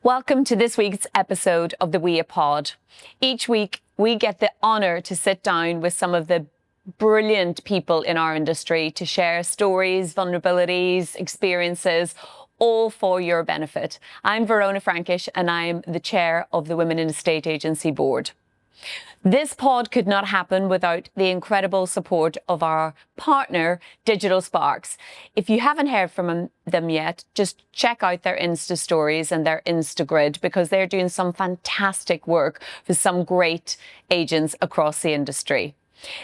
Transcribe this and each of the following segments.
Welcome to this week's episode of the We Pod. Each week, we get the honour to sit down with some of the brilliant people in our industry to share stories, vulnerabilities, experiences, all for your benefit. I'm Verona Frankish and I'm the chair of the Women in Estate Agency Board. This pod could not happen without the incredible support of our partner, Digital Sparks. If you haven't heard from them yet, just check out their Insta stories and their Instagrid because they're doing some fantastic work for some great agents across the industry.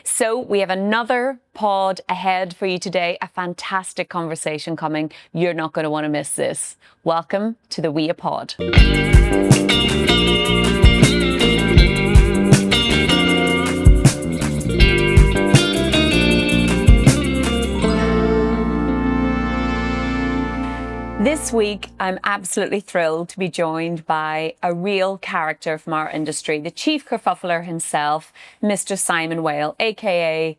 So we have another pod ahead for you today, a fantastic conversation coming. You're not going to want to miss this. Welcome to the We Pod. This week, I'm absolutely thrilled to be joined by a real character from our industry, the chief kerfuffler himself, Mr. Simon Whaley, aka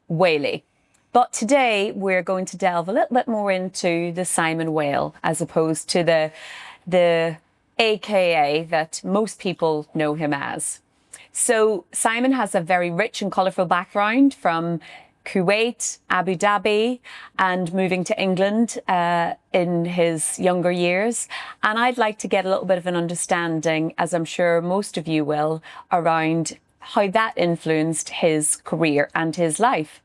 Whaley. But today, we're going to delve a little bit more into the Simon Whale as opposed to the aka that most people know him as. So Simon has a very rich and colourful background from Kuwait, Abu Dhabi, and moving to England in his younger years. And I'd like to get a little bit of an understanding, as I'm sure most of you will, around how that influenced his career and his life.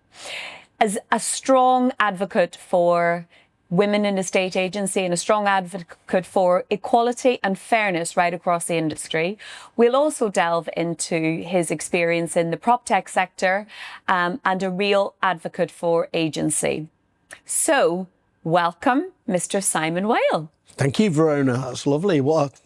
As a strong advocate for women in estate agency and a strong advocate for equality and fairness right across the industry. We'll also delve into his experience in the PropTech sector and a real advocate for agency. So, welcome, Mr. Simon Whale. Thank you, Verona. That's lovely. That's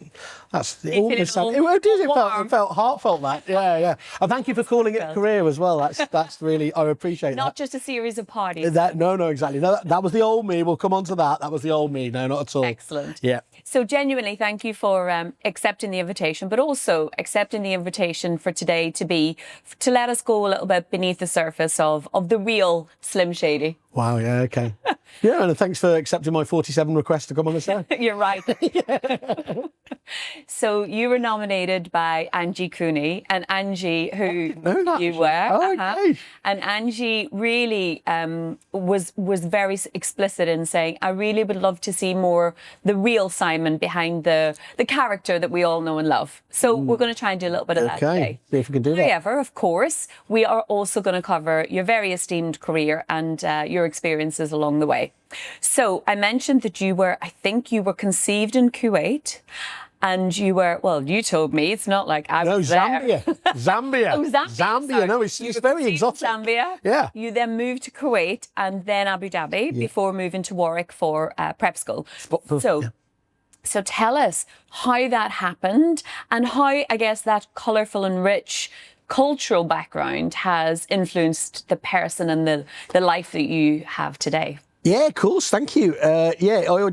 almost. It felt heartfelt. That, yeah. And thank you for calling it a career as well. That's really. I appreciate that. Not just a series of parties. No, exactly. No, that was the old me. We'll come on to that. That was the old me. No, not at all. Excellent. Yeah. So genuinely, thank you for accepting the invitation, but also accepting the invitation for today to let us go a little bit beneath the surface of the real Slim Shady. Wow. Yeah. Okay. Yeah, and thanks for accepting my 47 request to come on the show. You're right. So you were nominated by Angie Cooney, and Angie, who you were, okay. And Angie really was very explicit in saying, I really would love to see more the real Simon behind the character that we all know and love. So we're going to try and do a little bit of that today. See if we can do that. However, of course, we are also going to cover your very esteemed career and your experiences along the way. So I mentioned that I think you were conceived in Kuwait. And you were, well, you told me, it's not like I was Zambia. Zambia. Oh, Zambia. Zambia. No, it's very exotic. Zambia. Yeah. You then moved to Kuwait and then Abu Dhabi before moving to Warwick for prep school. So tell us how that happened and how, I guess, that colourful and rich cultural background has influenced the person and the life that you have today. Yeah, of course. Thank you. I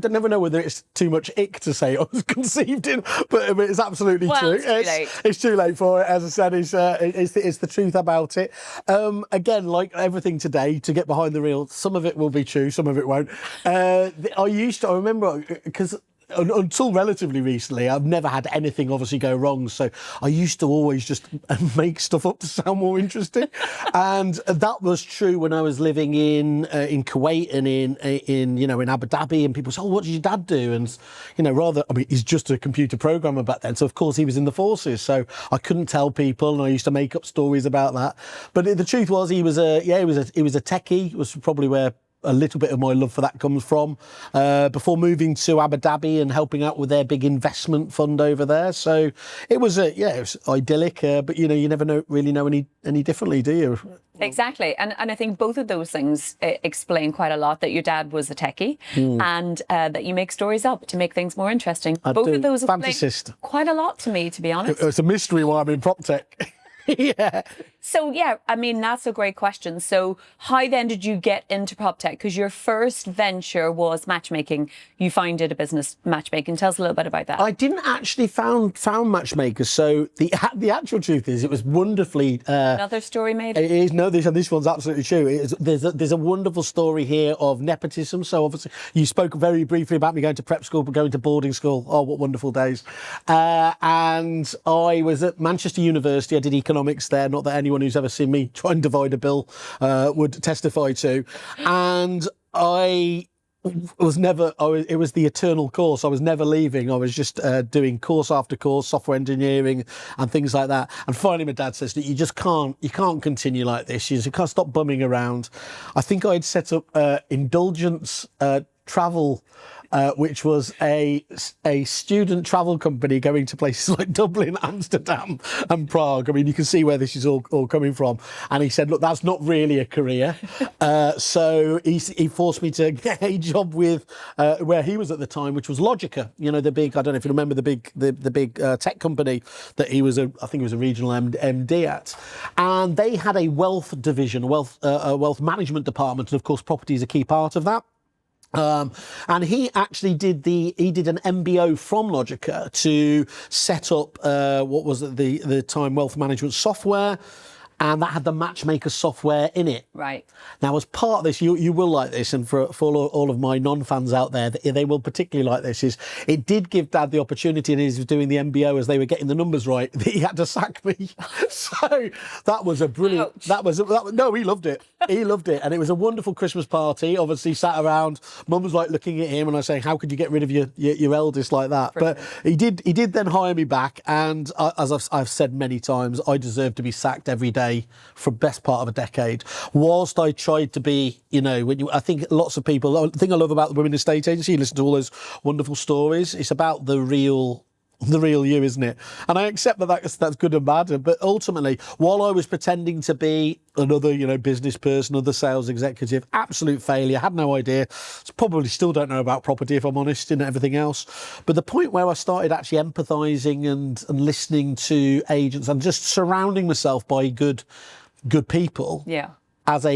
never know whether it's too much ick to say I was conceived in, but it's absolutely true. It's too late. It's too late for it. As I said, it's the truth about it. Again, like everything today, to get behind the real, some of it will be true, some of it won't. I remember, because until relatively recently, I've never had anything obviously go wrong. So I used to always just make stuff up to sound more interesting. And that was true when I was living in Kuwait and in Abu Dhabi. And people say, oh, what did your dad do? And, he's just a computer programmer back then. So, of course, he was in the forces. So I couldn't tell people. And I used to make up stories about that. But the truth was he was a techie. It was probably where a little bit of my love for that comes from, before moving to Abu Dhabi and helping out with their big investment fund over there. So it was idyllic, but you never really know any differently, do you? Exactly. And I think both of those things explain quite a lot, that your dad was a techie and that you make stories up to make things more interesting. Both of those explain quite a lot to me, to be honest. It's a mystery why I'm in PropTech. Yeah. So yeah, I mean, that's a great question. So how then did you get into PropTech? Because your first venture was matchmaking. You founded a business matchmaking. Tell us a little bit about that. I didn't actually found matchmakers. So the actual truth is, it was wonderfully. Another story made. It is this one's absolutely true. There's a wonderful story here of nepotism. So obviously, you spoke very briefly about me going to prep school, but going to boarding school. Oh, what wonderful days! And I was at Manchester University. I did economics there. Not that anyone who's ever seen me try and divide a bill would testify to. And I was never. It was the eternal course. I was never leaving. I was just doing course after course, software engineering and things like that. And finally, my dad says that you just can't. You can't continue like this. You can't stop bumming around. I think I'd set up Indulgence Travel. Which was a student travel company going to places like Dublin, Amsterdam and Prague. I mean, you can see where this is all coming from. And he said, look, that's not really a career. So he forced me to get a job with where he was at the time, which was Logica. You know, the big, I don't know if you remember the big tech company that he was, I think he was a regional MD at. And they had a wealth division, a wealth management department. And of course, property is a key part of that. And he actually did an MBO from Logica to set up what was at the time wealth management software, and that had the matchmaker software in it. Right. Now, as part of this, you will like this, and for all of my non-fans out there, they will particularly like this, is it did give Dad the opportunity, and he was doing the MBO as they were getting the numbers right, that he had to sack me. So that was a brilliant, no, he loved it. He loved it. And it was a wonderful Christmas party. Obviously sat around, Mum was like looking at him and I was saying, how could you get rid of your eldest like that? Brilliant. But he did then hire me back. And as I've said many times, I deserve to be sacked every day for the best part of a decade. Whilst I tried to be, I think lots of people, the thing I love about the Women Estate Agency, you listen to all those wonderful stories, it's about the real you, isn't it? And I accept that's good and bad. But ultimately, while I was pretending to be another, business person, other sales executive, absolute failure, had no idea. Probably still don't know about property, if I'm honest, and everything else. But the point where I started actually empathising and listening to agents and just surrounding myself by good people. Yeah. As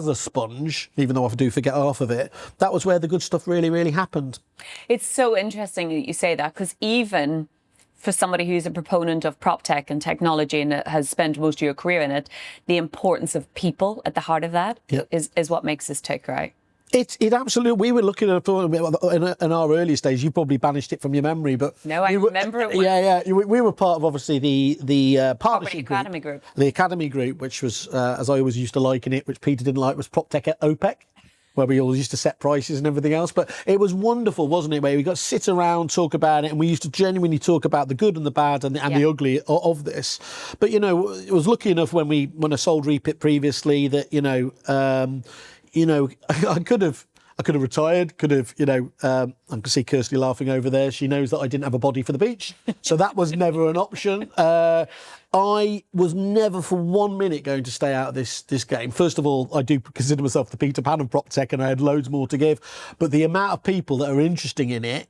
a sponge, even though I do forget half of it, that was where the good stuff really, really happened. It's so interesting that you say that, because even for somebody who's a proponent of PropTech and technology and has spent most of your career in it, the importance of people at the heart of that is what makes this tick, right? It absolutely. We were looking at in our early stage. You probably banished it from your memory, but no, I remember it. We were part of obviously the partnership Academy group. The Academy group, which was as I always used to liken it, which Peter didn't like, was PropTech at OPEC, where we all used to set prices and everything else. But it was wonderful, wasn't it? Where we got to sit around, talk about it, and we used to genuinely talk about the good and the bad and the ugly of this. But I was lucky enough when I sold Repit previously that I could have retired, I can see Kirsty laughing over there. She knows that I didn't have a body for the beach. So that was never an option. I was never for 1 minute going to stay out of this game. First of all, I do consider myself the Peter Pan of PropTech, and I had loads more to give. But the amount of people that are interested in it,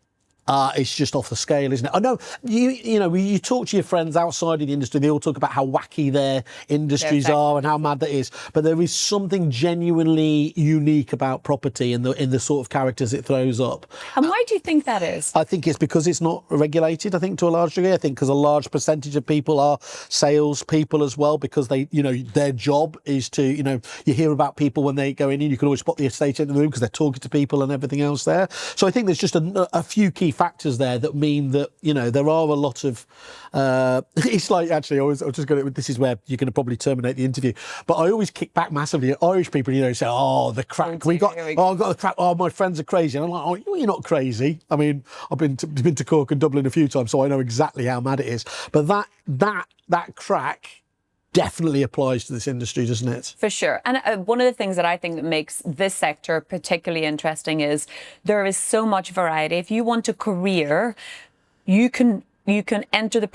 it's just off the scale, isn't it? I know you talk to your friends outside of the industry, they all talk about how wacky their industries are and how mad that is. But there is something genuinely unique about property in the sort of characters it throws up. And why do you think that is? I think it's because it's not regulated, I think, to a large degree. I think because a large percentage of people are sales people as well, because they, their job is to, you hear about people when they go in and you can always spot the estate agent in the room because they're talking to people and everything else there. So I think there's just a few key factors there that mean that there are a lot of it's like, actually I was just going to, this is where you're going to probably terminate the interview, but I always kick back massively at Irish people, say, oh, the crack, I've got the crack, oh, my friends are crazy, and I'm like, oh, you're not crazy. I mean, I've been to Cork and Dublin a few times, so I know exactly how mad it is, but that crack definitely applies to this industry, doesn't it? For sure. And one of the things that I think that makes this sector particularly interesting is there is so much variety. If you want a career, you can enter the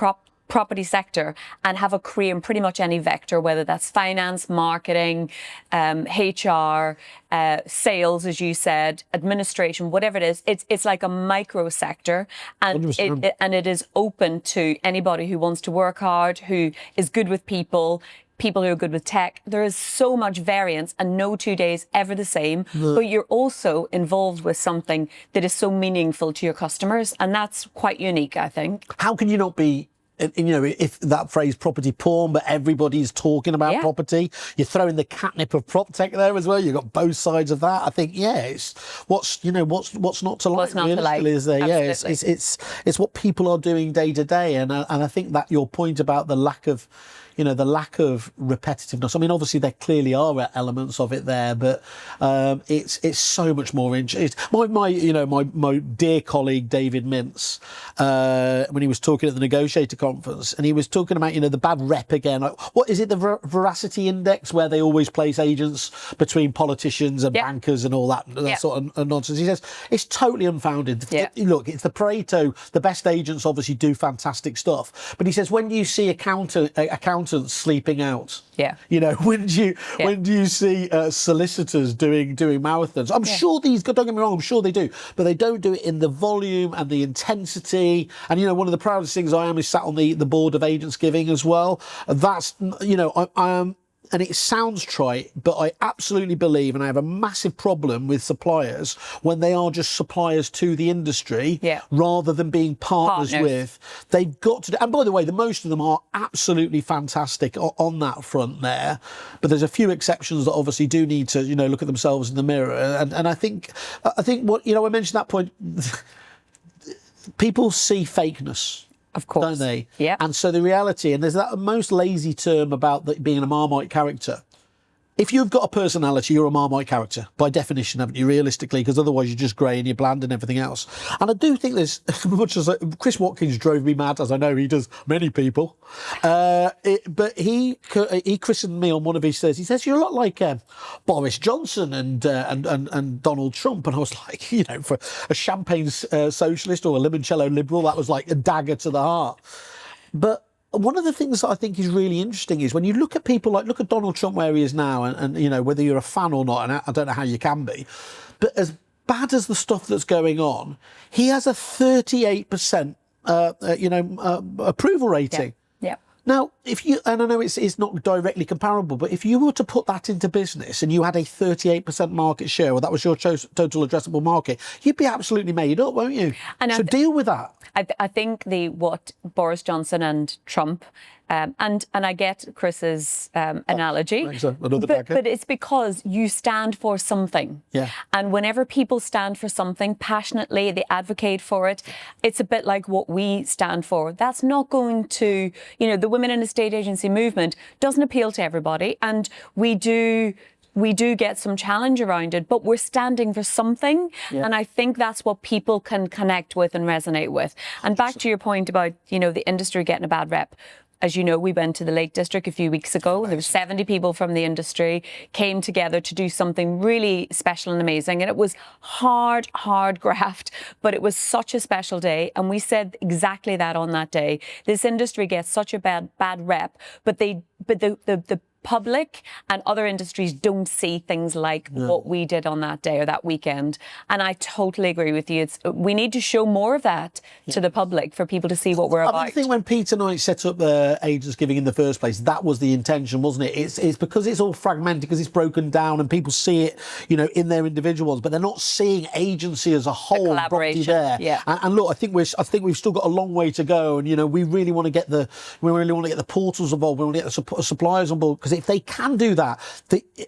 property sector and have a career in pretty much any vector, whether that's finance, marketing, HR, sales, as you said, administration, whatever it is. It's like a micro sector, and it is open to anybody who wants to work hard, who is good with people. people who are good with tech. There is so much variance and no 2 days ever the same, but you're also involved with something that is so meaningful to your customers, and that's quite unique, I think. How can you not be, you know, if that phrase property porn, but everybody's talking about property, you're throwing the catnip of PropTech there as well. You've got both sides of that. I think, it's what's not to like. What's not to like? Is there? Absolutely. Yeah, it's what people are doing day to day, and I think that your point about the lack of, the lack of repetitiveness. I mean, obviously there clearly are elements of it there, but it's so much more interesting. My dear colleague David Mintz, when he was talking at the negotiator conference, and he was talking about the bad rep again. Like, what is it, the veracity index, where they always place agents between politicians and bankers and all that sort of nonsense? He says it's totally unfounded. Look, it's the Pareto. The best agents obviously do fantastic stuff, but he says when you see accountants sleeping out, when do you see solicitors doing marathons? I'm sure don't get me wrong, I'm sure they do, but they don't do it in the volume and the intensity. And one of the proudest things I am is sat on the board of Agents Giving as well. That's I am. And it sounds trite, but I absolutely believe, and I have a massive problem with suppliers when they are just suppliers to the industry rather than being partners with. They've got to, and by the way, most of them are absolutely fantastic on that front there. But there's a few exceptions that obviously do need to, look at themselves in the mirror. And I think what, I mentioned that point, people see fakeness. Of course. Don't they? Yeah. And so the reality, and there's that most lazy term about being a Marmite character. If you've got a personality, you're a Marmite character, by definition, haven't you, realistically, because otherwise you're just grey and you're bland and everything else. And I do think there's, much as Chris Watkins drove me mad, as I know he does many people, but he christened me on one of his says. He says, you're a lot like Boris Johnson and Donald Trump. And I was like, for a champagne socialist or a limoncello liberal, that was like a dagger to the heart. But one of the things that I think is really interesting is when you look at people look at Donald Trump where he is now, and whether you're a fan or not, and I don't know how you can be, but as bad as the stuff that's going on, he has a 38% approval rating. Yeah. Now, and I know it's not directly comparable, but if you were to put that into business and you had a 38% market share, or that was your total addressable market, you'd be absolutely made up, won't you? So deal with that. I think what Boris Johnson and Trump, and I get Chris's analogy, but it's because you stand for something. Yeah. And whenever people stand for something passionately, they advocate for it. It's a bit like what we stand for. That's not going to, the women in estate agency movement doesn't appeal to everybody, and we do get some challenge around it, but we're standing for something. Yeah. And I think that's what people can connect with and resonate with. And back to your point about, the industry getting a bad rep. As you know, we went to the Lake District a few weeks ago. There were 70 people from the industry came together to do something really special and amazing. And it was hard graft, but it was such a special day. And we said exactly that on that day. This industry gets such a bad rep, but the public and other industries don't see things like what we did on that day or that weekend. And I totally agree with you. We need to show more of that to the public for people to see what we're about. I think when Peter Knight set up Agents Giving in the first place, that was the intention, wasn't it? It's because it's all fragmented, because it's broken down and people see it, in their individuals, but they're not seeing agency as a whole. The collaboration there. Yeah. And look, I think we've still got a long way to go, and we really want to get the portals involved. We want to get the suppliers on board, because if they can do that,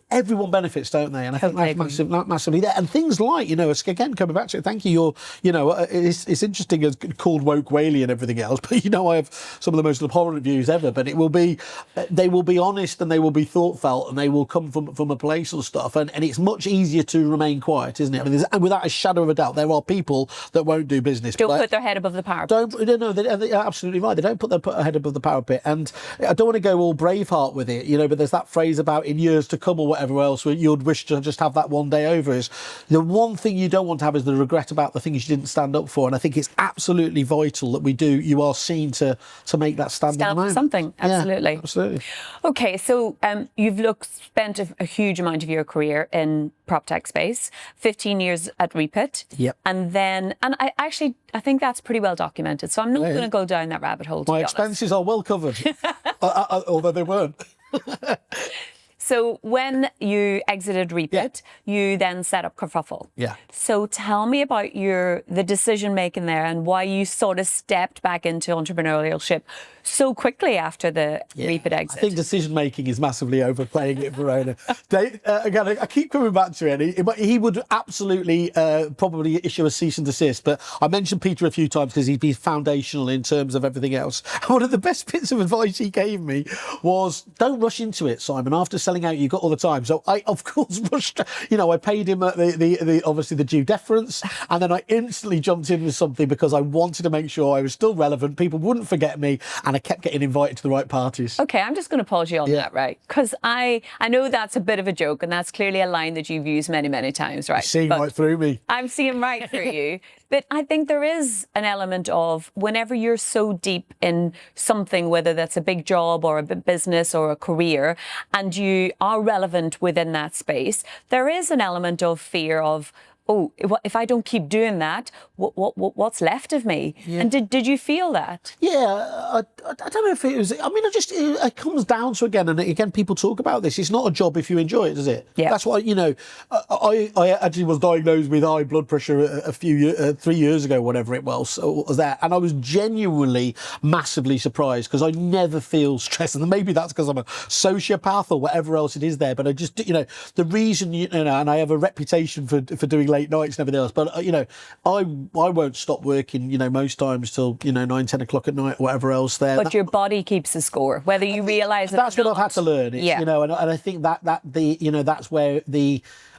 everyone benefits, don't they? And I think that's massively there. And things like, again, coming back to it, thank you, it's interesting as called woke Whaley and everything else, but I have some of the most abhorrent views ever, but they will be honest, and they will be thoughtful, and they will come from a place and stuff, and it's much easier to remain quiet, isn't it? I mean, and without a shadow of a doubt, there are people that won't do business. Don't put their head above the parapet. They're absolutely right. They don't put their head above the parapet. And I don't want to go all Braveheart with it, but there's that phrase about in years to come or whatever else, where you'd wish to just have that one day over. Is the one thing you don't want to have is the regret about the things you didn't stand up for. And I think it's absolutely vital that you are seen to make that stand for something. Absolutely. Yeah, absolutely. Okay, so you've spent a huge amount of your career in PropTech space, 15 years at Repit. Yep. And I think that's pretty well documented. So I'm not going to go down that rabbit hole. My expenses are well covered, although they weren't. So when you exited Repeat, you then set up Kerfuffle. Yeah. So tell me about the decision making there and why you sort of stepped back into entrepreneurship so quickly after the Repeat exit. I think decision making is massively overplaying it, Verona. Again, I keep coming back to it. He would absolutely probably issue a cease and desist. But I mentioned Peter a few times because he'd be foundational in terms of everything else. And one of the best bits of advice he gave me was, don't rush into it, Simon. After selling out, you've got all the time. So I, of course, rushed. I paid him obviously the due deference, and then I instantly jumped in with something because I wanted to make sure I was still relevant. People wouldn't forget me, and I kept getting invited to the right parties. Okay, I'm just going to pause you on that, right? Because I know that's a bit of a joke, and that's clearly a line that you've used many, many times, right? Seeing right through me. I'm seeing right through you. But I think there is an element of whenever you're so deep in something, whether that's a big job or a big business or a career, and you are relevant within that space, there is an element of fear of, oh, if I don't keep doing that, what's left of me? Yeah. And did you feel that? Yeah, I don't know if it was. I mean, it comes down to again, and again, people talk about this. It's not a job if you enjoy it, is it? Yeah. That's why I actually was diagnosed with high blood pressure 3 years ago, whatever it was. So was that, and I was genuinely massively surprised because I never feel stressed, and maybe that's because I'm a sociopath or whatever else it is there. But I just, the reason and I have a reputation for doing late nights and everything else, but I won't stop working most times till 9, 10 o'clock at night or whatever else there. But your body keeps a score, whether you realise it that's or not. what I've had to learn. It's, and I think that's where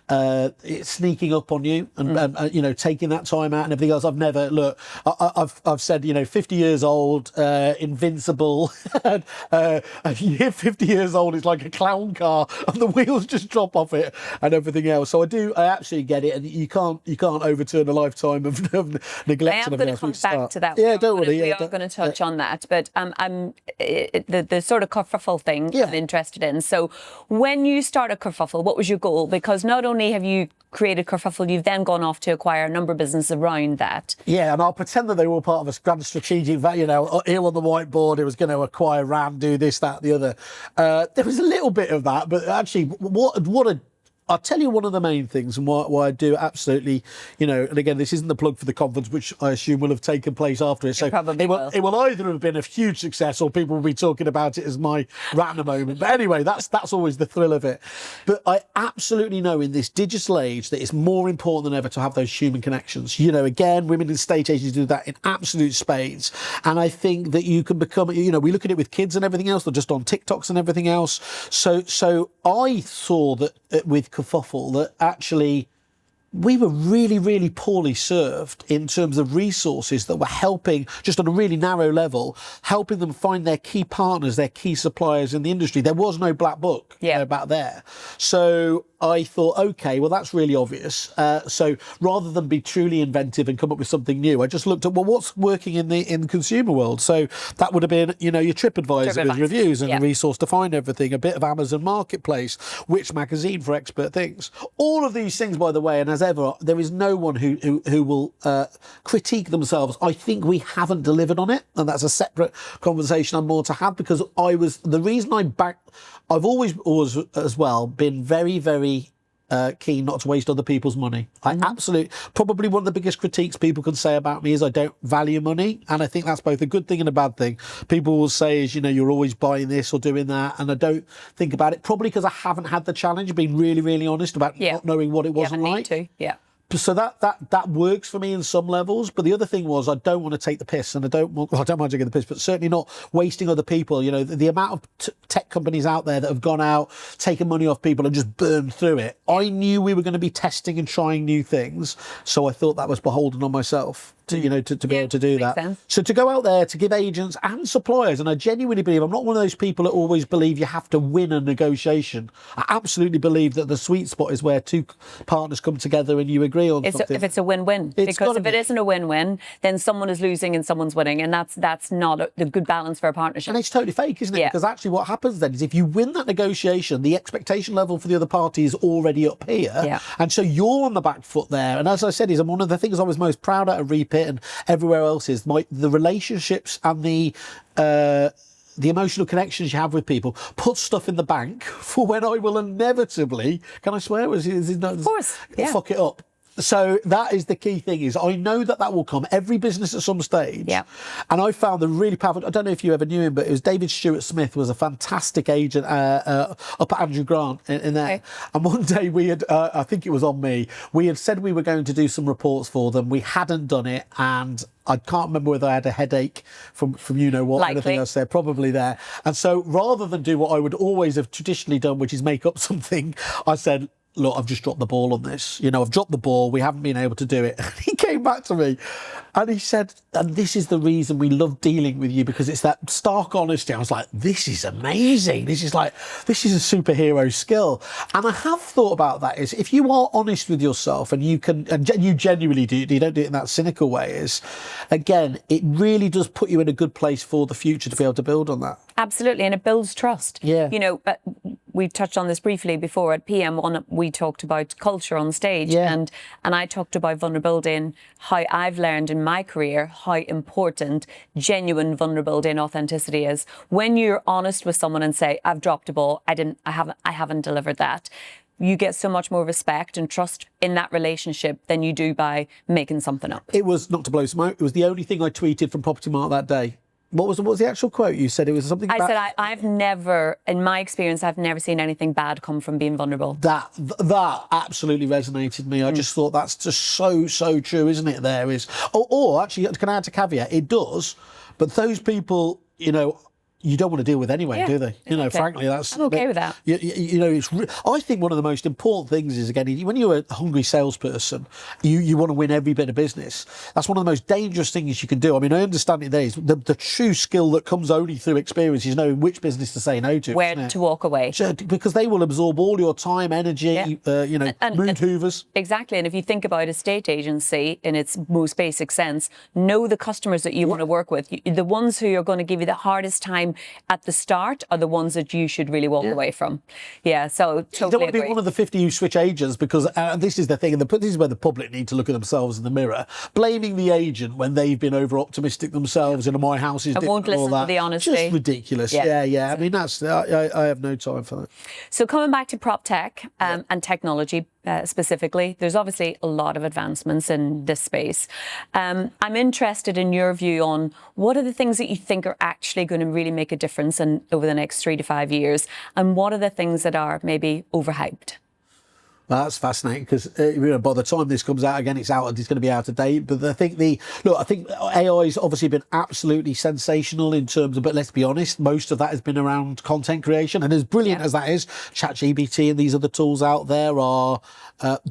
it's sneaking up on you and taking that time out and everything else. I've never I've said 50 years old, invincible. You're 50 years old, it's like a clown car and the wheels just drop off it and everything else. So I absolutely get it, and you can't overturn a lifetime of neglect and everything else. I am going to come back to that. Yeah, don't worry. We are going to touch on that, but the sort of kerfuffle thing I'm interested in. So when you started Kerfuffle, what was your goal? Because not only have you created Kerfuffle, you've then gone off to acquire a number of businesses around that. Yeah, and I'll pretend that they were all part of a grand strategic value. Here on the whiteboard, it was going to acquire RAM, do this, that, the other. There was a little bit of that, but actually, I'll tell you one of the main things and why I do absolutely, and again, this isn't the plug for the conference, which I assume will have taken place after it. So it will either have been a huge success or people will be talking about it as my random moment. But anyway, that's always the thrill of it. But I absolutely know in this digital age that it's more important than ever to have those human connections. Again, women in state agencies do that in absolute spades. And I think that you can become, we look at it with kids and everything else. They're just on TikToks and everything else. So I saw that with Kerfuffle that actually we were really, really poorly served in terms of resources that were helping, just on a really narrow level, helping them find their key partners, their key suppliers in the industry. There was no black book back there. So I thought, okay, well, that's really obvious. So rather than be truly inventive and come up with something new, I just looked at, well, what's working in the consumer world? So that would have been, your TripAdvisor with reviews and a resource to find everything, a bit of Amazon Marketplace, Which Magazine for expert things. All of these things, by the way, and as ever, there is no one who will critique themselves. I think we haven't delivered on it, and that's a separate conversation I'm more to have, because I've always as well been very, very keen not to waste other people's money. Probably one of the biggest critiques people can say about me is I don't value money, and I think that's both a good thing and a bad thing. People will say you're always buying this or doing that, and I don't think about it, probably because I haven't had the challenge of being really, really honest about not knowing what it wasn't like. So that works for me in some levels. But the other thing was, I don't want to take the piss, and I don't mind taking the piss, but certainly not wasting other people. The amount of tech companies out there that have gone out, taken money off people and just burned through it. I knew we were going to be testing and trying new things, so I thought that was beholden on myself to be able to do that. Sense. So to go out there to give agents and suppliers, and I genuinely believe, I'm not one of those people that always believe you have to win a negotiation. I absolutely believe that the sweet spot is where two partners come together and you agree on something. If it's a win-win, because if it isn't a win-win, then someone is losing and someone's winning, and that's not the good balance for a partnership. And it's totally fake, isn't it? Because actually what happens then is if you win that negotiation, the expectation level for the other party is already up here, and so you're on the back foot there. And as I said, one of the things I was most proud at Repeat and everywhere else is the relationships and the the emotional connections you have with people, put stuff in the bank for when I will inevitably, can I swear? Of course, yeah. Fuck it up. So that is the key thing, is I know that will come. Every business at some stage. Yeah. And I found the really powerful, I don't know if you ever knew him, but it was David Stewart Smith was a fantastic agent up at Andrew Grant in there. Okay. And one day we had, I think it was on me, we had said we were going to do some reports for them. We hadn't done it, and I can't remember whether I had a headache from you know what, anything I said, probably there. And so rather than do what I would always have traditionally done, which is make up something, I said, look, I've just dropped the ball on this. You know, I've dropped the ball. We haven't been able to do it. And he came back to me and he said, and this is the reason we love dealing with you, because it's that stark honesty. I was like, this is amazing. This is a superhero skill. And I have thought about that, is if you are honest with yourself and you can, and you genuinely do, you don't do it in that cynical way, is, again, it really does put you in a good place for the future to be able to build on that. Absolutely. And it builds trust. Yeah. You know, we've touched on this briefly before at PM1. We talked about culture on stage, yeah. and I talked about vulnerability and how I've learned in my career how important genuine vulnerability and authenticity is. When you're honest with someone and say, I've dropped a ball, I haven't delivered that, you get so much more respect and trust in that relationship than you do by making something up. It was, not to blow smoke, it was the only thing I tweeted from Property Mart that day. What was the actual quote? You said it was something about... I said, I've never, in my experience, I've never seen anything bad come from being vulnerable. That absolutely resonated with me. I just thought that's just so true, isn't it? There is... Or actually, can I add a caveat? It does, but those people, you know, you don't want to deal with anyway, do they? You know, frankly, that's... I'm okay with that. You know, I think one of the most important things is, again, when you're a hungry salesperson, you want to win every bit of business. That's one of the most dangerous things you can do. I mean, I understand it there is. The true skill that comes only through experience is knowing which business to say no to. Where to walk away. Because they will absorb all your time, energy, you know, mood hoovers. Exactly. And if you think about a state agency in its most basic sense, know the customers that you want to work with. The ones who are going to give you the hardest time at the start are the ones that you should really walk away from. Yeah, so totally you don't want to agree. be one of the 50 who switch agents, because this is the thing, and this is where the public need to look at themselves in the mirror, blaming the agent when they've been over optimistic themselves and my house is different. Won't listen to the honesty. Just ridiculous. Yeah. I mean, I have no time for that. So coming back to PropTech and technology, specifically, there's obviously a lot of advancements in this space. I'm interested in your view on what are the things that you think are actually going to really make a difference over the next 3 to 5 years, and what are the things that are maybe overhyped? Well, that's fascinating, because you know, by the time this comes out again, it's going to be out of date. But I think AI's obviously been absolutely sensational in terms of, but let's be honest, most of that has been around content creation. And as brilliant as that is, ChatGPT and these other tools out there are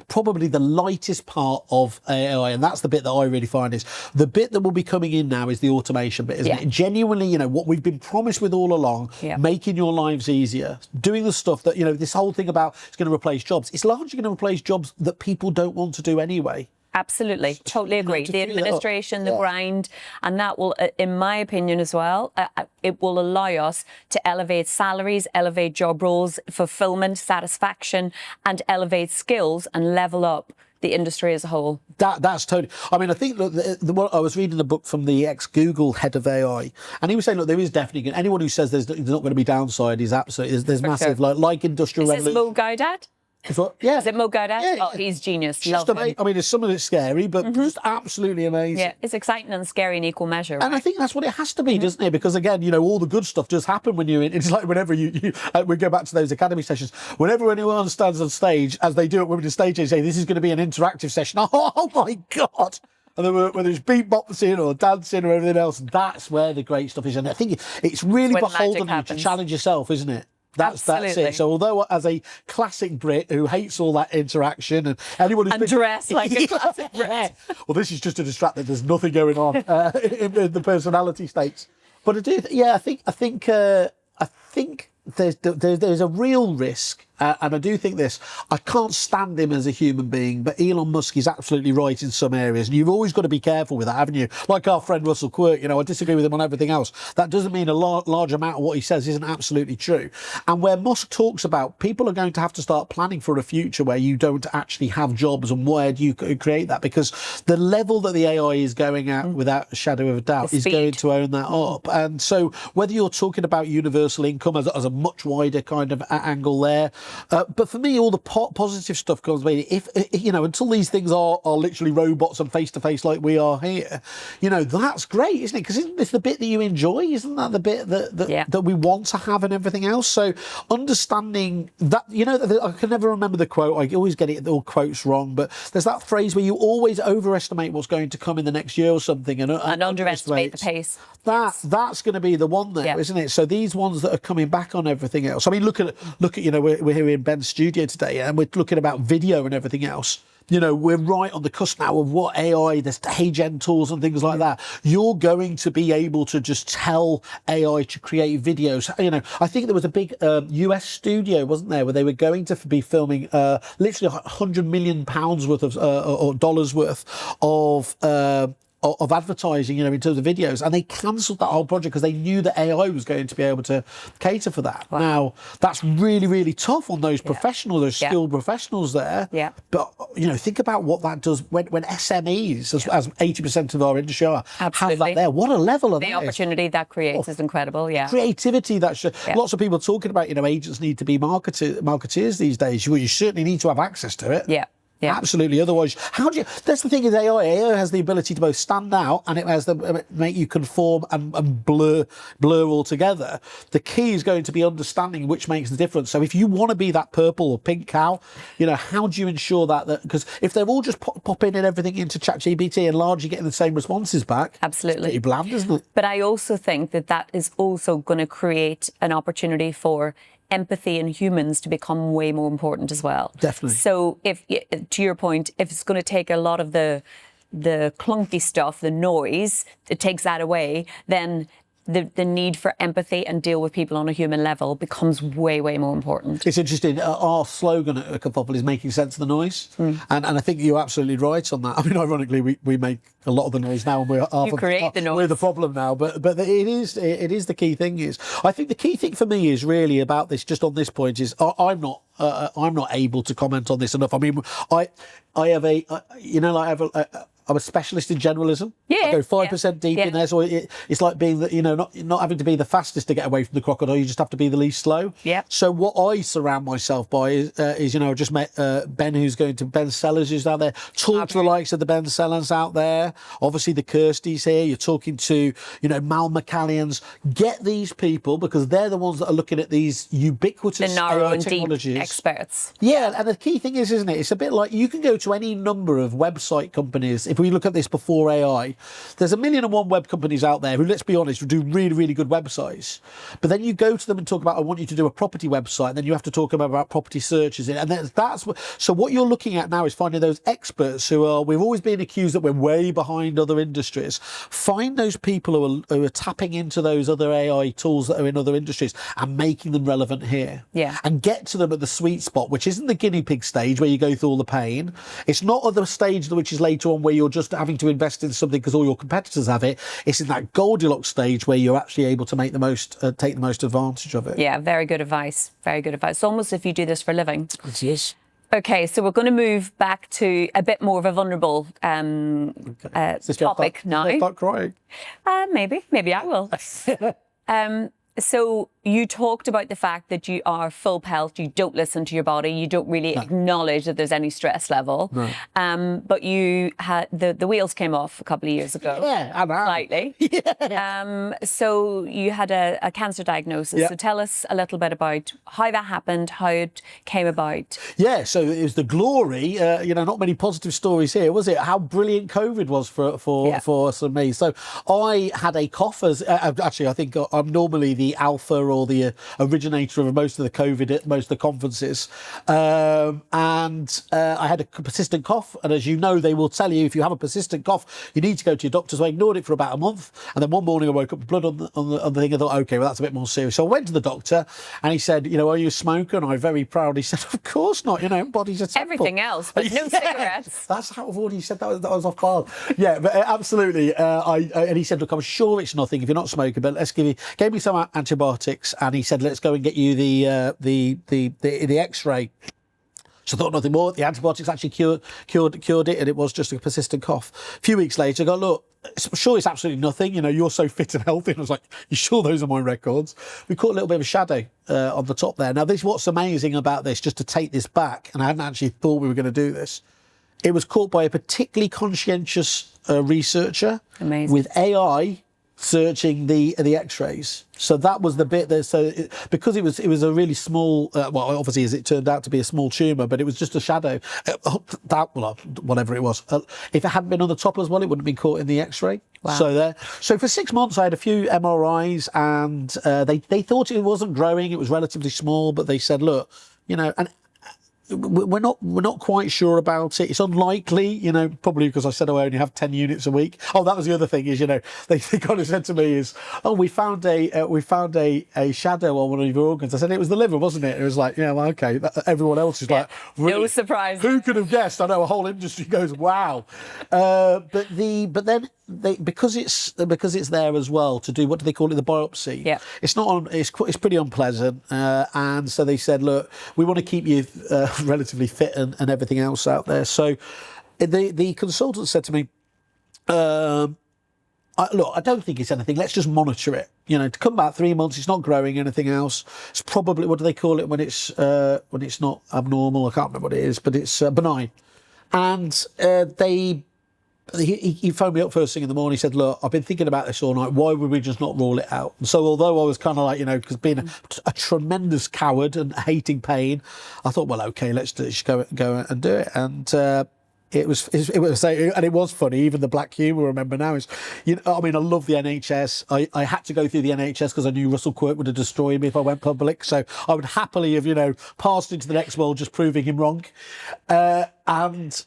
probably the lightest part of AI. And that's the bit that I really find is the bit that will be coming in now is the automation bit, isn't it? Genuinely, you know, what we've been promised with all along, making your lives easier, doing the stuff that, you know, this whole thing about it's going to replace jobs. It's largely going to replace jobs that people don't want to do anyway. Absolutely, totally agree. The administration, the grind, and that will, in my opinion as well, it will allow us to elevate salaries, elevate job roles, fulfillment, satisfaction, and elevate skills and level up the industry as a whole. That's totally... I mean, I think, look, I was reading the book from the ex-Google head of AI, and he was saying, look, there is definitely... Anyone who says there's not going to be downside is absolutely... There's massive, like industrial revolution. Is this Mo Gaudat? Yeah. Is it Mo Gaudat? Yeah. Oh, he's genius. Just amazing. I mean, there's some of it scary, but just absolutely amazing. Yeah, it's exciting and scary in equal measure. And I think that's what it has to be, doesn't it? Because again, you know, all the good stuff does happen when you're in. It's like whenever we go back to those academy sessions. Whenever anyone stands on stage, as they do at Women in Stage, they say this is going to be an interactive session. Oh my God. And then whether it's beatboxing or dancing or everything else, that's where the great stuff is. And I think it's really beholden on you to challenge yourself, isn't it? That's it. So although as a classic Brit who hates all that interaction and anyone who's dressed like a classic Brit. Well, this is just to distract that there's nothing going on in the personality states. But I think there's a real risk, and I do think this. I can't stand him as a human being, but Elon Musk is absolutely right in some areas, and you've always got to be careful with that, haven't you? Like our friend Russell Quirk, you know, I disagree with him on everything else. That doesn't mean a large amount of what he says isn't absolutely true. And where Musk talks about people are going to have to start planning for a future where you don't actually have jobs, and where do you create that? Because the level that the AI is going at, without a shadow of a doubt, is going to own that up. And so whether you're talking about universal income as a much wider kind of angle there, but for me, all the positive stuff comes with if you know, until these things are literally robots and face to face like we are here, you know, that's great, isn't it? Because isn't this the bit that you enjoy? Isn't that the bit that we want to have and everything else? So understanding that, you know, I can never remember the quote. I always get all quotes wrong, but there's that phrase where you always overestimate what's going to come in the next year or something, and underestimate the pace. That's going to be the one there, isn't it? So these ones that are coming back on everything else. I mean, look at you know, we're here in Ben's studio today, and we're looking about video and everything else. You know, we're right on the cusp now of what AI, there's HeyGen tools and things like that. You're going to be able to just tell AI to create videos. You know, I think there was a big US studio, wasn't there, where they were going to be filming literally £100 million worth of or dollars worth of advertising, you know, in terms of videos, and they cancelled that whole project because they knew that AI was going to be able to cater for that. Wow. Now, that's really, really tough on those professionals, those skilled professionals there. Yeah. But, you know, think about what that does when SMEs, as 80% of our industry are, have that there. What a level of the opportunity that creates is incredible, Creativity that lots of people talking about, you know, agents need to be marketeers these days. Well, you certainly need to have access to it. Yeah. Absolutely. Otherwise, that's the thing is AI. AI has the ability to both stand out and it has the make you conform and blur altogether. The key is going to be understanding which makes the difference. So if you want to be that purple or pink cow, you know, how do you ensure that because if they're all just popping in everything into ChatGPT and largely getting the same responses back, absolutely, it's pretty bland, isn't it? But I also think that is also going to create an opportunity for empathy in humans to become way more important as well. Definitely. So if, to your point, if it's going to take a lot of the clunky stuff, the noise, it takes that away, then the need for empathy and deal with people on a human level becomes way, way more important. It's interesting. Our slogan at Kerfuffle is making sense of the noise. And I think you're absolutely right on that. I mean, ironically, we make a lot of the noise now, and we're the problem now. But it is the key thing is, I think the key thing for me is really about this, just on this point, is I'm not able to comment on this enough. I mean, I have I'm a specialist in generalism. I go 5% deep in there, so it's like being not having to be the fastest to get away from the crocodile. You just have to be the least slow. So what I surround myself by is you know, I just met Ben, Ben Sellers, who's out there. Talk to the likes of the Ben Sellers out there. Obviously the Kirstys here. You're talking to, you know, Mal McCallions. Get these people, because they're the ones that are looking at these ubiquitous AI technologies. Deep experts. Yeah, and the key thing is, isn't it? It's a bit like you can go to any number of website companies. If we look at this before AI, there's 1,000,001 web companies out there who, let's be honest, do really, really good websites. But then you go to them and talk about, I want you to do a property website, and then you have to talk about property searches. And so what you're looking at now is finding those experts we've always been accused that we're way behind other industries. Find those people who are tapping into those other AI tools that are in other industries and making them relevant here. And get to them at the sweet spot, which isn't the guinea pig stage where you go through all the pain. It's not at the stage which is later on where you're just having to invest in something because all your competitors have it. It's in that Goldilocks stage where you're actually able to make the most, take the most advantage of it. Yeah, very good advice. Very good advice. It's almost if you do this for a living. Yes. Okay, so we're going to move back to a bit more of a vulnerable topic now. Start crying. Maybe I will. So you talked about the fact that you are full pelt, you don't listen to your body, you don't really acknowledge that there's any stress level. But you had the wheels came off a couple of years ago. I know. Slightly. So you had a cancer diagnosis. So tell us a little bit about how that happened, how it came about. Yeah, so it was the glory, not many positive stories here, was it? How brilliant COVID was for us and me. So I had a cough actually, I think I'm normally the alpha or the originator of most of the COVID, most of the conferences. I had a persistent cough. And as you know, they will tell you if you have a persistent cough, you need to go to your doctor. So I ignored it for about a month. And then one morning I woke up with blood on the thing. I thought, okay, well, that's a bit more serious. So I went to the doctor and he said, are you a smoker? And I very proudly said, of course not. Body's a temple. Everything else, but no cigarettes. That's how I've already said that was off bar. Yeah, but absolutely. And he said, look, I'm sure it's nothing if you're not smoking, but let's gave me some antibiotics. And he said, let's go and get you the X-ray. So I thought nothing more. The antibiotics actually cured it, and it was just a persistent cough. A few weeks later, I go, look, I'm sure it's absolutely nothing. You're so fit and healthy. And I was like, you sure those are my records? We caught a little bit of a shadow on the top there. Now, what's amazing about this, just to take this back, and I hadn't actually thought we were going to do this, it was caught by a particularly conscientious researcher. Amazing. With AI searching the X-rays. So that was the bit there. Because it was a really small, well, obviously as it turned out to be a small tumour, but it was just a shadow. Whatever it was. If it hadn't been on the top as well, it wouldn't have been caught in the X-ray. Wow. So for 6 months, I had a few MRIs, and they thought it wasn't growing. It was relatively small, but they said, look, and we're not quite sure about it. It's unlikely, probably because I said I only have 10 units a week. Oh, that was the other thing is, they kind of said to me is, oh, we found a shadow on one of your organs. I said it was the liver, wasn't it? It was like, yeah, well, okay. Everyone else is like, really? No surprise. Who could have guessed? I know a whole industry goes, wow. But then because it's there as well to do, what do they call it, the biopsy? Yeah. It's pretty unpleasant, and so they said, look, we want to keep you relatively fit and everything else out there. So the consultant said to me, look, I don't think it's anything. Let's just monitor it. To come back 3 months, it's not growing anything else. It's probably, what do they call it when it's not abnormal? I can't remember what it is, but it's benign. And he phoned me up first thing in the morning. He said, look, I've been thinking about this all night. Why would we just not rule it out? And so although I was kind of like, because being a tremendous coward and hating pain, I thought, well, okay, let's just go and do it. And it was funny. Even the black humour I remember now is, I love the NHS. I had to go through the NHS because I knew Russell Quirk would have destroyed me if I went public. So I would happily have, passed into the next world just proving him wrong. And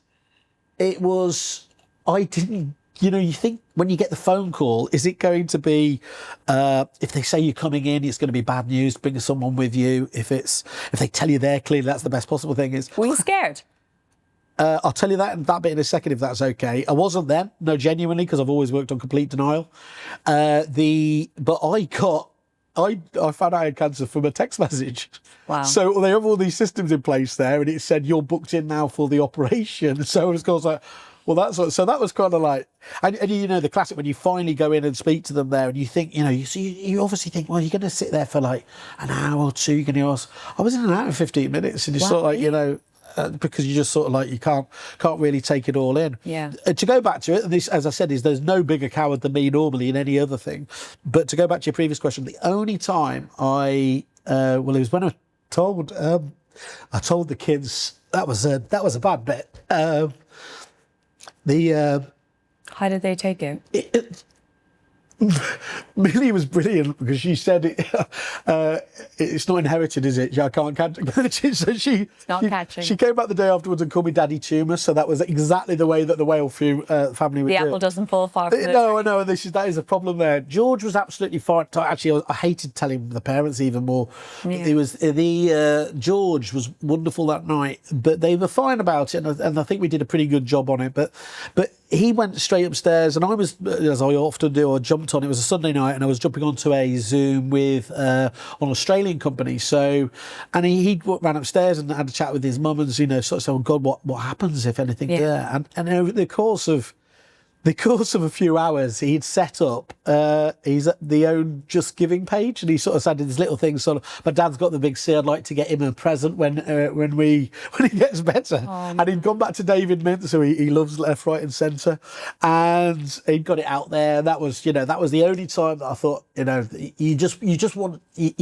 it was... I didn't, you think when you get the phone call, is it going to be, if they say you're coming in, it's going to be bad news, bring someone with you. If they tell you there, clearly that's the best possible thing is. Were you scared? I'll tell you that bit in a second, if that's okay. I wasn't then, no, genuinely, because I've always worked on complete denial. But I found out I had cancer from a text message. Wow. So they have all these systems in place there, and it said, you're booked in now for the operation. So of course, well, that was kind of like, and the classic when you finally go in and speak to them there, and you think, you obviously think, well, you're going to sit there for like an hour or two. You're going to ask. I was in an hour and 15 minutes, and you're sort of like, because you just sort of like you can't really take it all in. Yeah. To go back to it, this, as I said, is there's no bigger coward than me normally in any other thing. But to go back to your previous question, the only time it was when I told the kids that was a bad bit. How did they take it? Millie was brilliant because she said it's not inherited, is it? I can't catch it. So it's not catching. She came back the day afterwards and called me Daddy Tumour. So that was exactly the way that the Whale family would do. The apple doesn't fall far from the No, I know. That is a problem there. George was absolutely fine. Actually, I hated telling the parents even more. Yeah. George was wonderful that night, but they were fine about it, and I think we did a pretty good job on it. But he went straight upstairs, and I was, as I often do, I jumped on. It was a Sunday night, and I was jumping onto a Zoom with an Australian company. So, and he ran upstairs and had a chat with his mum, and sort of said, "Oh God, what happens if anything?" Yeah. And over the course of a few hours, he'd set up his own Just Giving page, and he sort of said this little thing, sort of, my dad's got the big C, I'd like to get him a present when he gets better. Oh, and he'd gone back to David Mintz, who he loves left, right and centre, and he'd got it out there. That was the only time that I thought, you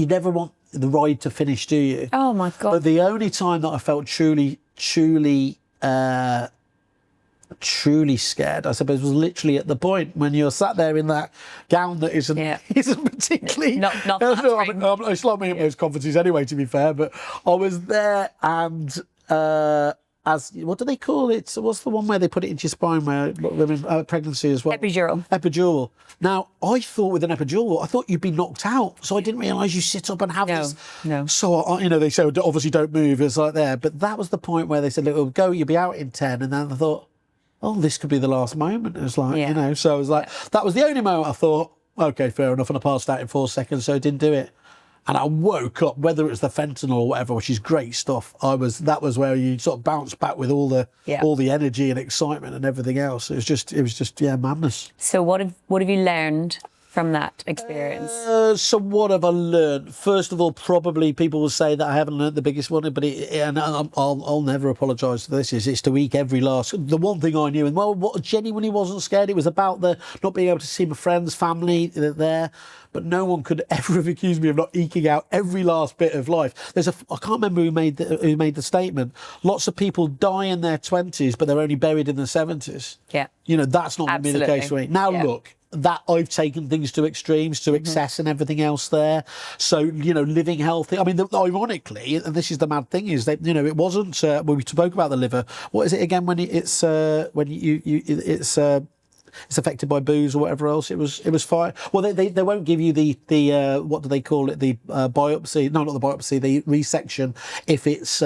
never want the ride to finish, do you? Oh my God. But the only time that I felt truly truly scared, I suppose, was literally at the point when you're sat there in that gown that isn't particularly... Not it's like me at most conferences anyway, to be fair, but I was there and... as what do they call it? What's the one where they put it into your spine where women pregnancy as well? Epidural. Now, I thought with an epidural, I thought you'd be knocked out, so I didn't realise you sit up and have this. No. So they say obviously don't move. It's like there, but that was the point where they said, "Look, we'll go. You'll be out in 10," and then I thought, "Oh, this could be the last moment." It was like so I was like, that was the only moment I thought, "Okay, fair enough," and I passed out in 4 seconds, so I didn't do it. And I woke up, whether it was the fentanyl or whatever, which is great stuff. That was where you sort of bounce back with all the energy and excitement and everything else. It was just madness. So what have you learned from that experience? So what have I learned? First of all, probably people will say that I haven't learned the biggest one, but I'll never apologise for this. It's to eke every last. The one thing I knew, and what genuinely wasn't scared. It was about the not being able to see my friends, family there. But no one could ever have accused me of not eking out every last bit of life. I can't remember who made the statement. Lots of people die in their 20s, but they're only buried in their 70s. Yeah. That's not going to be the case for me. Now look, that I've taken things to extremes, to excess and everything else there. So, living healthy. I mean, ironically, and this is the mad thing, is that, it wasn't, when we spoke about the liver, what is it again when it's affected by booze or whatever else? It was fine. Well, they won't give you the what do they call it? The biopsy? No, not the biopsy. The resection if it's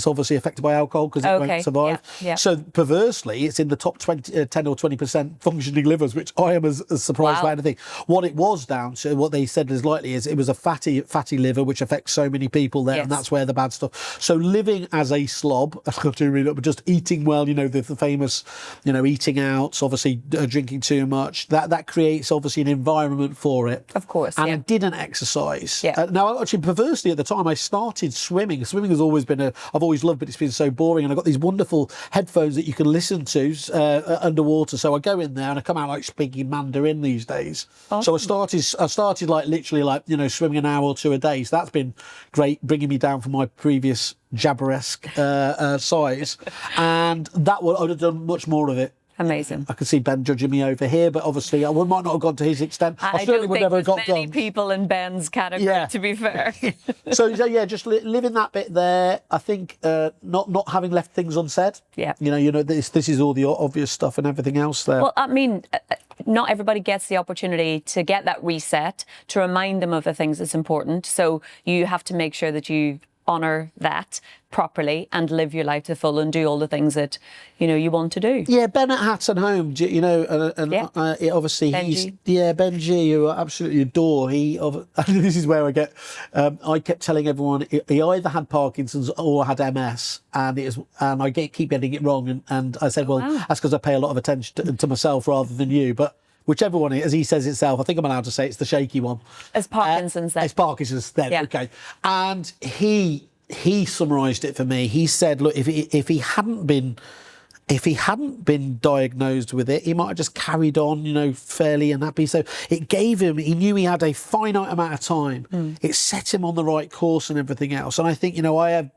obviously affected by alcohol because it won't survive. Yeah. So perversely, it's in the top 10 or 20% functioning livers, which I am as surprised by anything. What it was down to, what they said is likely is it was a fatty liver which affects so many people there, and that's where the bad stuff. So living as a slob, but just eating well. The famous, eating out, obviously. Drinking too much, that creates obviously an environment for it, of course, and I didn't exercise. Now actually, perversely, at the time I started swimming has always been I've always loved, but it's been so boring, and I've got these wonderful headphones that you can listen to underwater, so I go in there and I come out like speaking Mandarin these days. Awesome. So I started like literally swimming an hour or two a day, so that's been great, bringing me down from my previous jabberesque size, and I would have done much more of it. Amazing. I could see Ben judging me over here, but obviously I might not have gone to his extent. I certainly would never have got many people in Ben's category, to be fair. So just living that bit there. I think not having left things unsaid. Yeah. This is all the obvious stuff and everything else there. Well, I mean, not everybody gets the opportunity to get that reset, to remind them of the things that's important. So you have to make sure that you honour that properly and live your life to the full and do all the things that you want to do. Yeah, Ben at Hatton Home, obviously Benji, who I absolutely adore. This is where I kept telling everyone he either had Parkinson's or had MS, and I keep getting it wrong, and I said, that's because I pay a lot of attention to myself rather than you, but. Whichever one, as he says itself, I think I'm allowed to say it's the shaky one. As Parkinson's then. It's Parkinson's then, okay. And he summarised it for me. He said, look, if he hadn't been diagnosed with it, he might have just carried on, fairly unhappy. So he knew he had a finite amount of time. It set him on the right course and everything else. And I think, I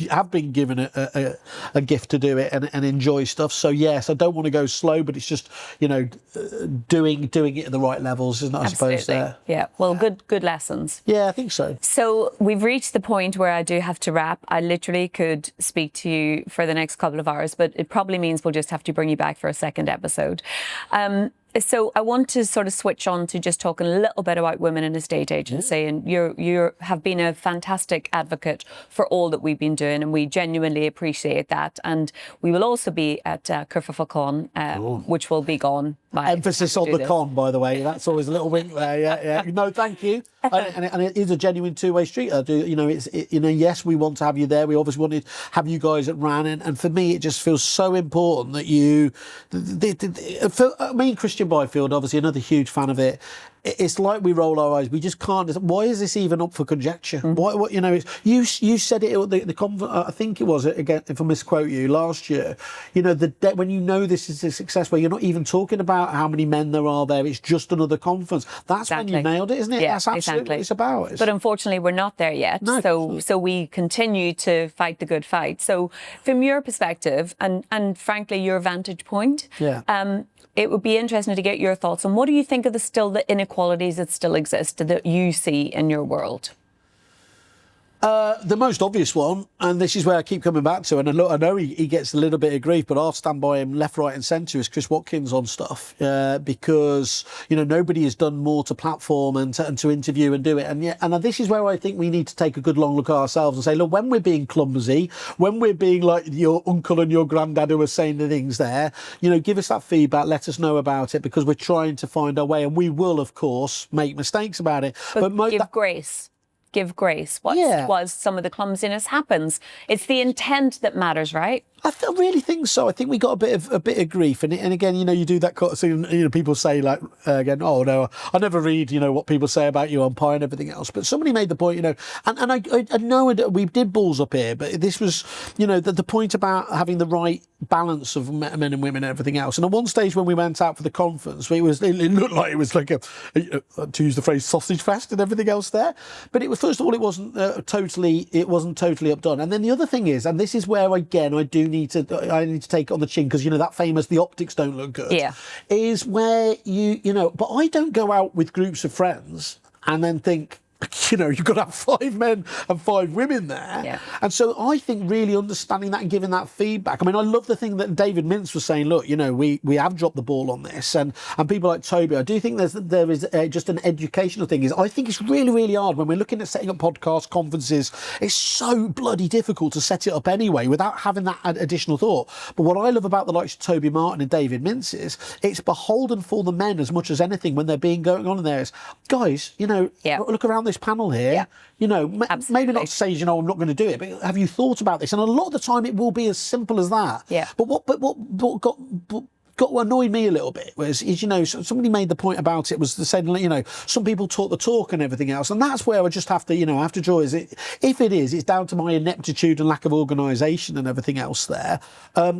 have been given a gift to do it and enjoy stuff. So yes, I don't want to go slow, but it's just doing it at the right levels, isn't it? I suppose. Yeah. Well, good lessons. Yeah, I think so. So we've reached the point where I do have to wrap. I literally could speak to you for the next couple of hours, but it probably means we'll just have to bring you back for a second episode. So I want to sort of switch on to just talking a little bit about women in estate agency, and you have been a fantastic advocate for all that we've been doing, and we genuinely appreciate that. And we will also be at Kerfuffle Con, which will be gone. Emphasis on the con, by the way. That's always a little wink there. Yeah. No, thank you. and it is a genuine two-way street. Yes, we want to have you there. We obviously want to have you guys at RAN, and for me, it just feels so important that me and Christian Byfield, obviously another huge fan of it. it's like we roll our eyes. We just can't. Why is this even up for conjecture? Why? What, you know? You said it at the conference. I think it was, again, if I misquote you, last year. You know, when you know this is a success, where you're not even talking about how many men there are there. It's just another conference. That's when you nailed it, isn't it? Yeah, that's absolutely what it's about. But unfortunately, we're not there yet. No. So we continue to fight the good fight. So from your perspective, and frankly, your vantage point, it would be interesting to get your thoughts on what do you think of the inequalities that still exist that you see in your world? The most obvious one, and this is where I keep coming back to, and I know he gets a little bit of grief, but I'll stand by him left, right and centre, is Chris Watkins on stuff, because, you know, nobody has done more to platform and to interview and do it. And this is where I think we need to take a good long look at ourselves and say, look, when we're being clumsy, when we're being like your uncle and your granddad who were saying the things there, you know, give us that feedback, let us know about it, because we're trying to find our way, and we will, of course, make mistakes about it. But give grace. Give grace. What was some of the clumsiness happens. It's the intent that matters, right? I really think so. I think we got a bit of grief, and again, you know, you do that kind of thing. You know, people say like again, oh no, I never read, you know, what people say about you on Pi and everything else. But somebody made the point, you know, and I know we did balls up here, but this was, you know, the point about having the right balance of men and women and everything else. And at one stage when we went out for the conference, it looked like it was like to use the phrase sausage fest and everything else there. But it was, first of all, it wasn't totally updone. And then the other thing is, and this is where again I need to take it on the chin, because, you know, that famous the optics don't look good, is where you know, but I don't go out with groups of friends and then think, you know, you've got to have 5 men and 5 women there. Yeah. And so I think really understanding that and giving that feedback. I mean, I love the thing that David Mintz was saying, look, you know, we have dropped the ball on this. And people like Toby, I do think there is just an educational thing. I think it's really, really hard when we're looking at setting up podcast conferences. It's so bloody difficult to set it up anyway without having that additional thought. But what I love about the likes of Toby Martin and David Mintz is it's beholden for the men as much as anything when they're going on in there is, guys, you know, look around this panel here, you know, maybe not to say, you know, I'm not going to do it, but have you thought about this? And a lot of the time it will be as simple as that. But what got to annoy me a little bit was, you know, somebody made the point about it was saying, you know, some people talk the talk and everything else, and that's where I just have to, you know, I have to draw. It's down to my ineptitude and lack of organisation and everything else there.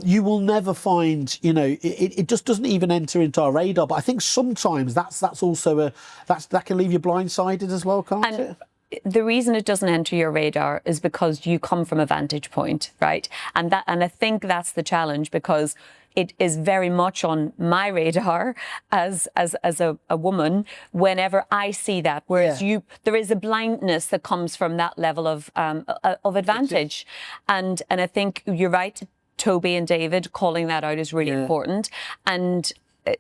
You will never find, you know, it just doesn't even enter into our radar. But I think sometimes that's also that can leave you blindsided as well, can't it? The reason it doesn't enter your radar is because you come from a vantage point, right? And I think that's the challenge, because it is very much on my radar as a woman whenever I see that. Whereas there is a blindness that comes from that level of advantage. And I think you're right, Toby and David calling that out is really important. And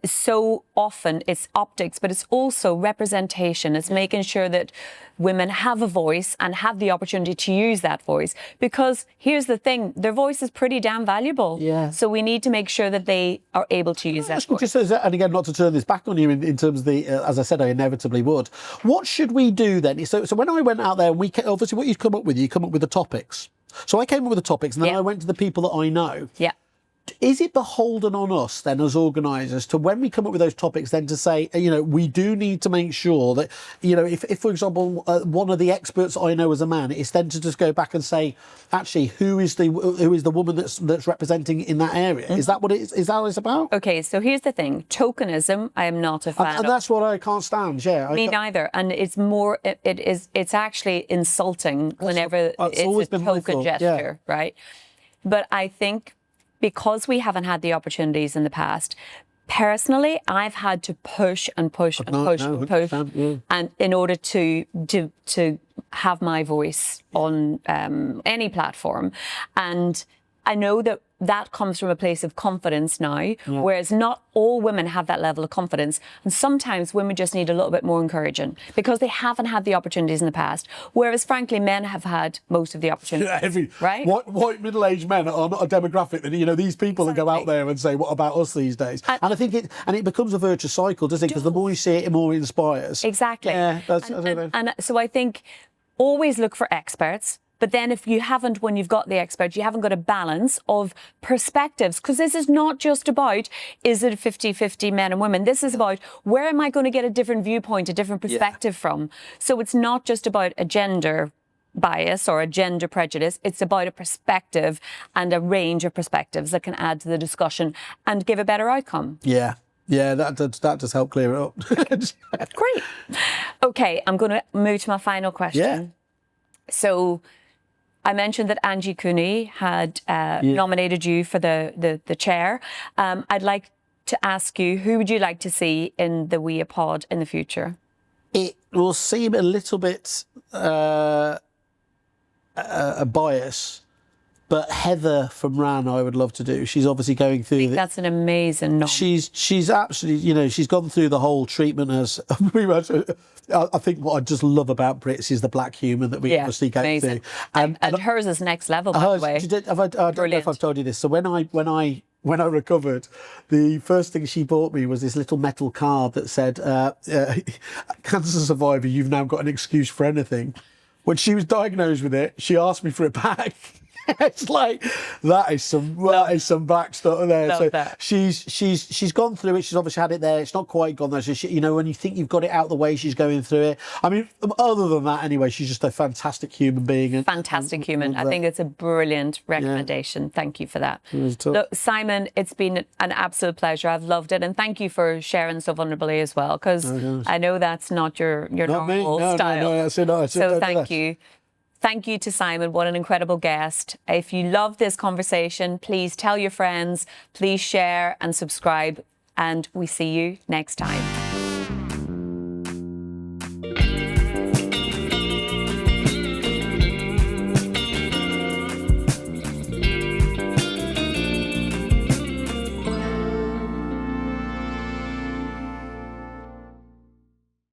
so often it's optics, but it's also representation. It's making sure that women have a voice and have the opportunity to use that voice. Because here's the thing, their voice is pretty damn valuable. So we need to make sure that they are able to use that voice. And again, not to turn this back on you in terms of the, as I said, I inevitably would. What should we do then? So when I went out there, and obviously what you come up with the topics. So I came up with the topics, and then I went to the people that I know. Is it beholden on us then as organisers to, when we come up with those topics, then to say, you know, we do need to make sure that, you know, if for example, one of the experts I know as a man, it's then to just go back and say, actually, who is the woman that's representing in that area? Is that what is that what it's about? Okay, so here's the thing. Tokenism, I am not a fan of. And that's what I can't stand, Me neither. And it's more, it's actually insulting whenever it's a token gesture, right? But I think, because we haven't had the opportunities in the past, personally, I've had to push and push and push and push, and in order to have my voice on any platform. And I know that comes from a place of confidence now, whereas not all women have that level of confidence. And sometimes women just need a little bit more encouraging because they haven't had the opportunities in the past. Whereas, frankly, men have had most of the opportunities. Right? White middle-aged men are not a demographic that, you know, these people that go out there and say, what about us these days? And I think it becomes a virtuous cycle, doesn't it? Because the more you see it, the more it inspires. Exactly. Yeah, and so I think always look for experts. But then if you haven't, when you've got the expert, you haven't got a balance of perspectives, because this is not just about, is it 50-50 men and women? This is about, where am I going to get a different viewpoint, a different perspective from? So it's not just about a gender bias or a gender prejudice. It's about a perspective and a range of perspectives that can add to the discussion and give a better outcome. Yeah. Yeah, that does help clear it up. Great. Okay, I'm going to move to my final question. Yeah. So I mentioned that Angie Cooney had nominated you for the chair. I'd like to ask you, who would you like to see in the WEA pod in the future? It will seem a little bit a bias, but Heather from RAN I would love to do. She's obviously going through. That's an amazing nom. She's absolutely, you know, she's gone through the whole treatment as pretty much. I think what I just love about Brits is the black humour that we obviously go through, and hers is next level, by the way. I don't know if I've told you this. So when I recovered, the first thing she bought me was this little metal card that said, "Cancer survivor, you've now got an excuse for anything." When she was diagnosed with it, she asked me for it back. It's like that is some back stuff there. Love So that. she's gone through it. She's obviously had it there. It's not quite gone there. So you know, when you think you've got it out of the way, she's going through it. I mean, other than that, anyway, she's just a fantastic human being. Fantastic human. I think it's a brilliant recommendation. Yeah. Thank you for that. Look, Simon, it's been an absolute pleasure. I've loved it, and thank you for sharing so vulnerably as well, because I know that's not your normal style. So thank you. Thank you to Simon. What an incredible guest. If you love this conversation, please tell your friends, please share and subscribe, and we see you next time.